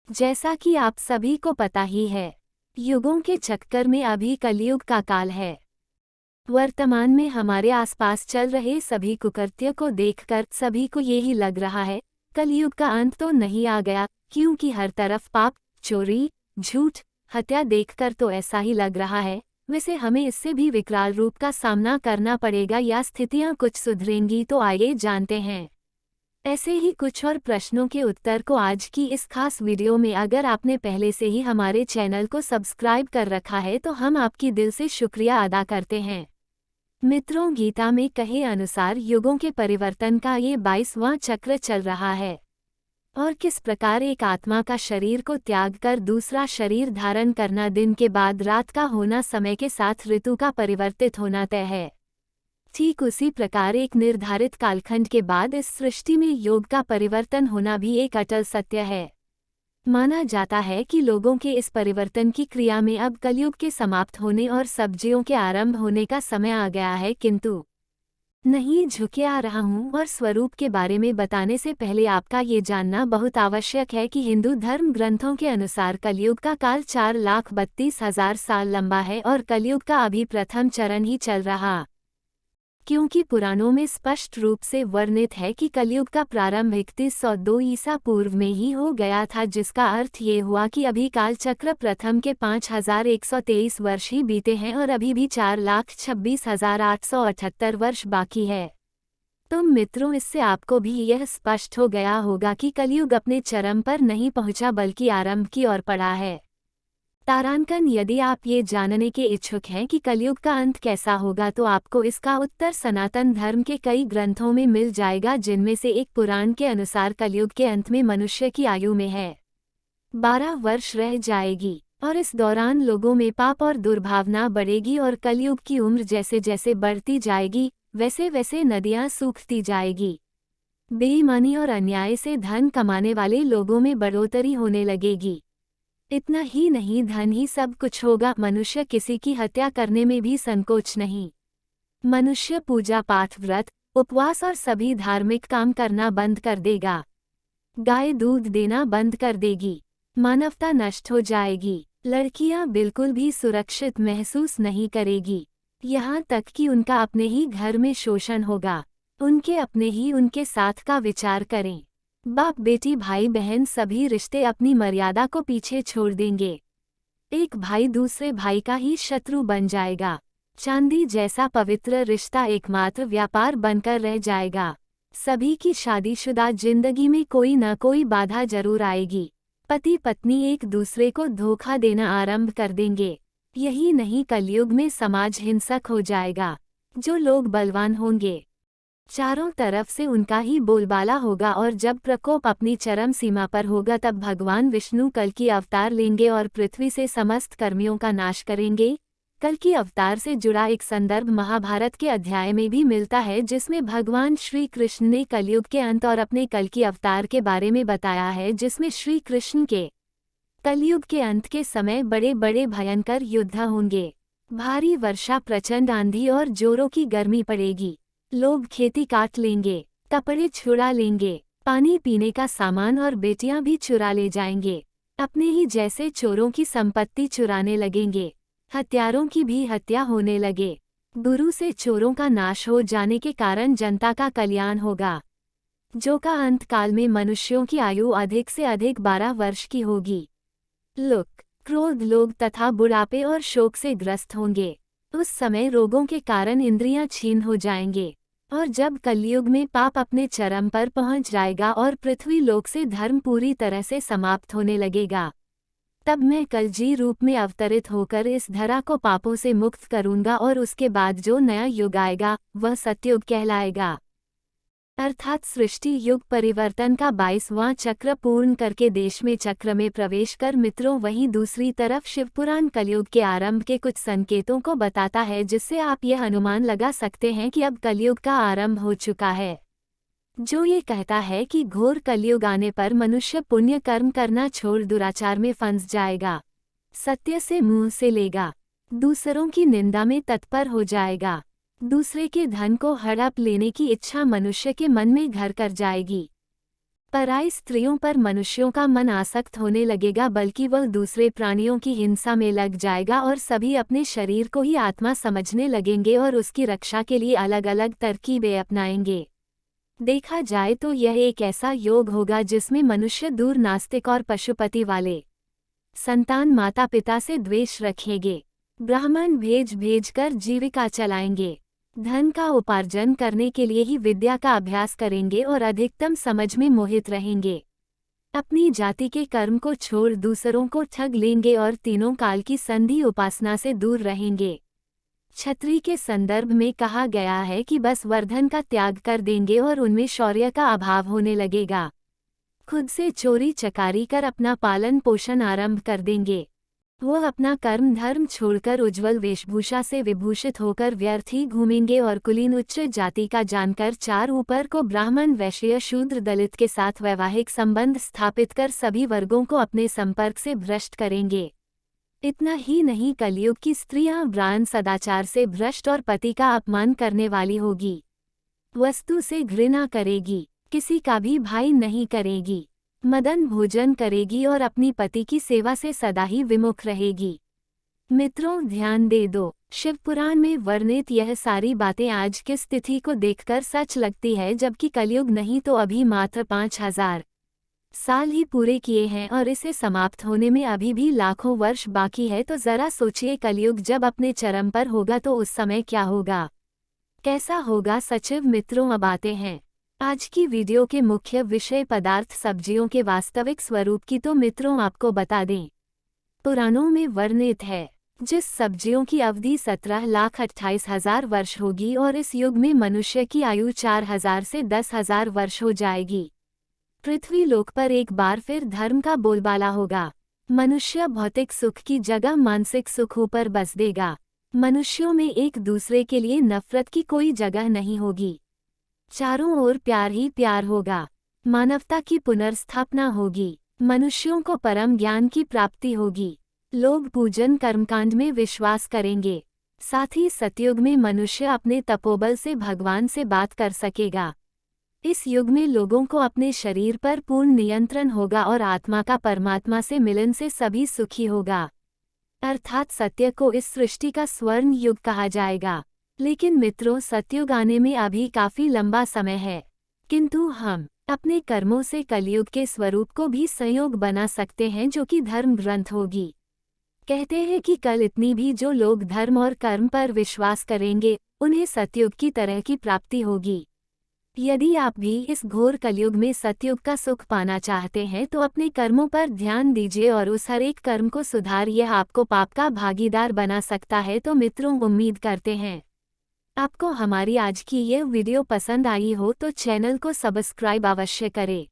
जैसा कि आप सभी को पता ही है, युगों के चक्कर में अभी कलयुग का काल है। वर्तमान में हमारे आसपास चल रहे सभी कुकृत्यों को देखकर सभी को यही लग रहा है, कलयुग का अंत तो नहीं आ गया, क्योंकि हर तरफ पाप, चोरी, झूठ, हत्या देखकर तो ऐसा ही लग रहा है। वैसे हमें इससे भी विकराल रूप का सामना करना पड़ेगा या स्थितियां कुछ सुधरेंगी, तो आइए जानते हैं। ऐसे ही कुछ और प्रश्नों के उत्तर को आज की इस खास वीडियो में। अगर आपने पहले से ही हमारे चैनल को सब्सक्राइब कर रखा है तो हम आपकी दिल से शुक्रिया अदा करते हैं। मित्रों, गीता में कहे अनुसार युगों के परिवर्तन का ये 22वां चक्र चल रहा है और किस प्रकार एक आत्मा का शरीर को त्याग कर दूसरा शरीर धारण करना, दिन के बाद रात का होना, समय के साथ ऋतु का परिवर्तित होना तय है। ठीक उसी प्रकार एक निर्धारित कालखंड के बाद इस सृष्टि में योग का परिवर्तन होना भी एक अटल सत्य है। माना जाता है कि लोगों के इस परिवर्तन की क्रिया में अब कलयुग के समाप्त होने और सब्जियों के आरंभ होने का समय आ गया है, किंतु नहीं झुके आ रहा हूँ और स्वरूप के बारे में बताने से पहले आपका ये जानना बहुत आवश्यक है कि हिंदू धर्म ग्रंथों के अनुसार कलयुग का काल 4,32,000 साल लंबा है और कलयुग का अभी प्रथम चरण ही चल रहा, क्योंकि पुराणों में स्पष्ट रूप से वर्णित है कि कलयुग का प्रारंभ 3102 ईसा पूर्व में ही हो गया था, जिसका अर्थ ये हुआ कि अभी काल चक्र प्रथम के 5123 वर्ष ही बीते हैं और अभी भी 4,26,878 वर्ष बाकी है। तो मित्रों, इससे आपको भी यह स्पष्ट हो गया होगा कि कलयुग अपने चरम पर नहीं पहुंचा बल्कि आरंभ की ओर पड़ा है। तारांकन, यदि आप ये जानने के इच्छुक हैं कि कलयुग का अंत कैसा होगा तो आपको इसका उत्तर सनातन धर्म के कई ग्रंथों में मिल जाएगा, जिनमें से एक पुराण के अनुसार कलयुग के अंत में मनुष्य की आयु में है 12 वर्ष रह जाएगी और इस दौरान लोगों में पाप और दुर्भावना बढ़ेगी और कलयुग की उम्र जैसे जैसे बढ़ती जाएगी वैसे वैसे नदियां सूखती जाएगी। बेईमानी और अन्याय से धन कमाने वाले लोगों में बढ़ोतरी होने लगेगी। इतना ही नहीं, धन ही सब कुछ होगा। मनुष्य किसी की हत्या करने में भी संकोच नहीं। मनुष्य पूजा पाठ, व्रत, उपवास और सभी धार्मिक काम करना बंद कर देगा। गाय दूध देना बंद कर देगी। मानवता नष्ट हो जाएगी। लड़कियां बिल्कुल भी सुरक्षित महसूस नहीं करेगी। यहाँ तक कि उनका अपने ही घर में शोषण होगा। उनके अपने ही उनके साथ का विचार करें। बाप बेटी, भाई बहन, सभी रिश्ते अपनी मर्यादा को पीछे छोड़ देंगे। एक भाई दूसरे भाई का ही शत्रु बन जाएगा। चांदी जैसा पवित्र रिश्ता एकमात्र व्यापार बनकर रह जाएगा। सभी की शादीशुदा जिंदगी में कोई न कोई बाधा जरूर आएगी। पति पत्नी एक दूसरे को धोखा देना आरंभ कर देंगे। यही नहीं, कलयुग में समाज हिंसक हो जाएगा। जो लोग बलवान होंगे, चारों तरफ से उनका ही बोलबाला होगा और जब प्रकोप अपनी चरम सीमा पर होगा तब भगवान विष्णु कल की अवतार लेंगे और पृथ्वी से समस्त कर्मियों का नाश करेंगे। कल की अवतार से जुड़ा एक संदर्भ महाभारत के अध्याय में भी मिलता है, जिसमें भगवान श्री कृष्ण ने कलयुग के अंत और अपने कल की अवतार के बारे में बताया है, जिसमें श्री कृष्ण के कलयुग के अंत के समय बड़े बड़े भयंकर युद्ध होंगे। भारी वर्षा, प्रचंड आंधी और जोरों की गर्मी पड़ेगी। लोग खेती काट लेंगे, कपड़े छुड़ा लेंगे, पानी पीने का सामान और बेटियां भी चुरा ले जाएंगे। अपने ही जैसे चोरों की संपत्ति चुराने लगेंगे। हत्यारों की भी हत्या होने लगे। गुरु से चोरों का नाश हो जाने के कारण जनता का कल्याण होगा। जो का अंत काल में मनुष्यों की आयु अधिक से अधिक 12 वर्ष की होगी। लुक, क्रोध, लोग तथा बुढ़ापे और शोक से ग्रस्त होंगे। उस समय रोगों के कारण इंद्रियां क्षीण हो जाएंगे और जब कलयुग में पाप अपने चरम पर पहुंच जाएगा और पृथ्वी लोक से धर्म पूरी तरह से समाप्त होने लगेगा, तब मैं कलजी रूप में अवतरित होकर इस धरा को पापों से मुक्त करूंगा और उसके बाद जो नया युग आएगा वह सतयुग कहलाएगा। अर्थात सृष्टि युग परिवर्तन का 22वां चक्र पूर्ण करके देश में चक्र में प्रवेश कर मित्रों, वहीं दूसरी तरफ शिवपुराण कलयुग के आरंभ के कुछ संकेतों को बताता है, जिससे आप यह अनुमान लगा सकते हैं कि अब कलयुग का आरंभ हो चुका है। जो ये कहता है कि घोर कलयुग आने पर मनुष्य पुण्य कर्म करना छोड़ दुराचार में फंस जाएगा, सत्य से मुंह से लेगा, दूसरों की निंदा में तत्पर हो जाएगा, दूसरे के धन को हड़प लेने की इच्छा मनुष्य के मन में घर कर जाएगी। पराई स्त्रियों पर मनुष्यों का मन आसक्त होने लगेगा, बल्कि वह दूसरे प्राणियों की हिंसा में लग जाएगा और सभी अपने शरीर को ही आत्मा समझने लगेंगे और उसकी रक्षा के लिए अलग अलग तरकीबें अपनाएंगे। देखा जाए तो यह एक ऐसा योग होगा जिसमें मनुष्य दूर नास्तिक और पशुपति वाले संतान माता पिता से द्वेष रखेंगे, ब्राह्मण भेज भेज कर जीविका चलाएंगे, धन का उपार्जन करने के लिए ही विद्या का अभ्यास करेंगे और अधिकतम समझ में मोहित रहेंगे। अपनी जाति के कर्म को छोड़ दूसरों को ठग लेंगे और तीनों काल की संधि उपासना से दूर रहेंगे। क्षत्रिय के संदर्भ में कहा गया है कि बस वर्धन का त्याग कर देंगे और उनमें शौर्य का अभाव होने लगेगा। खुद से चोरी चकारी कर अपना पालन पोषण आरंभ कर देंगे। वह अपना कर्म धर्म छोड़कर उज्ज्वल वेशभूषा से विभूषित होकर व्यर्थ ही घूमेंगे और कुलीन उच्च जाति का जानकर चार ऊपर को ब्राह्मण वैश्य शूद्र दलित के साथ वैवाहिक संबंध स्थापित कर सभी वर्गों को अपने संपर्क से भ्रष्ट करेंगे। इतना ही नहीं, कलयुग की स्त्रियां ब्राह्मण सदाचार से भ्रष्ट और पति का अपमान करने वाली होगी। वस्तु से घृणा करेगी, किसी का भी भाई नहीं करेगी, मदन भोजन करेगी और अपनी पति की सेवा से सदा ही विमुख रहेगी। मित्रों, ध्यान दे दो, शिव पुराण में वर्णित यह सारी बातें आज की स्थिति को देखकर सच लगती है, जबकि कलयुग नहीं तो अभी मात्र 5000 साल ही पूरे किए हैं और इसे समाप्त होने में अभी भी लाखों वर्ष बाकी है। तो जरा सोचिए, कलयुग जब अपने चरम पर होगा तो उस समय क्या होगा, कैसा होगा। सचिव मित्रों, अब आते हैं आज की वीडियो के मुख्य विषय पदार्थ सब्जियों के वास्तविक स्वरूप की। तो मित्रों, आपको बता दें, पुराणों में वर्णित है जिस सब्जियों की अवधि 17,28,000 वर्ष होगी और इस युग में मनुष्य की आयु 4000 से 10,000 वर्ष हो जाएगी। पृथ्वी लोक पर एक बार फिर धर्म का बोलबाला होगा। मनुष्य भौतिक सुख की जगह मानसिक सुखों पर बस देगा। मनुष्यों में एक दूसरे के लिए नफरत की कोई जगह नहीं होगी। चारों ओर प्यार ही प्यार होगा। मानवता की पुनर्स्थापना होगी। मनुष्यों को परम ज्ञान की प्राप्ति होगी। लोग पूजन कर्मकांड में विश्वास करेंगे। साथ ही सतयुग में मनुष्य अपने तपोबल से भगवान से बात कर सकेगा। इस युग में लोगों को अपने शरीर पर पूर्ण नियंत्रण होगा और आत्मा का परमात्मा से मिलन से सभी सुखी होगा। अर्थात सत्य को इस सृष्टि का स्वर्ण युग कहा जाएगा। लेकिन मित्रों, सतयुग आने में अभी काफी लंबा समय है, किंतु हम अपने कर्मों से कलयुग के स्वरूप को भी संयोग बना सकते हैं, जो कि धर्म ग्रंथ होगी। कहते हैं कि कल इतनी भी जो लोग धर्म और कर्म पर विश्वास करेंगे, उन्हें सतयुग की तरह की प्राप्ति होगी। यदि आप भी इस घोर कलयुग में सतयुग का सुख पाना चाहते हैं तो अपने कर्मों पर ध्यान दीजिए और उस हर एक कर्म को सुधारिए। आपको पाप का भागीदार बना सकता है। तो मित्रों, उम्मीद करते हैं आपको हमारी आज की यह वीडियो पसंद आई हो तो चैनल को सब्सक्राइब अवश्य करें।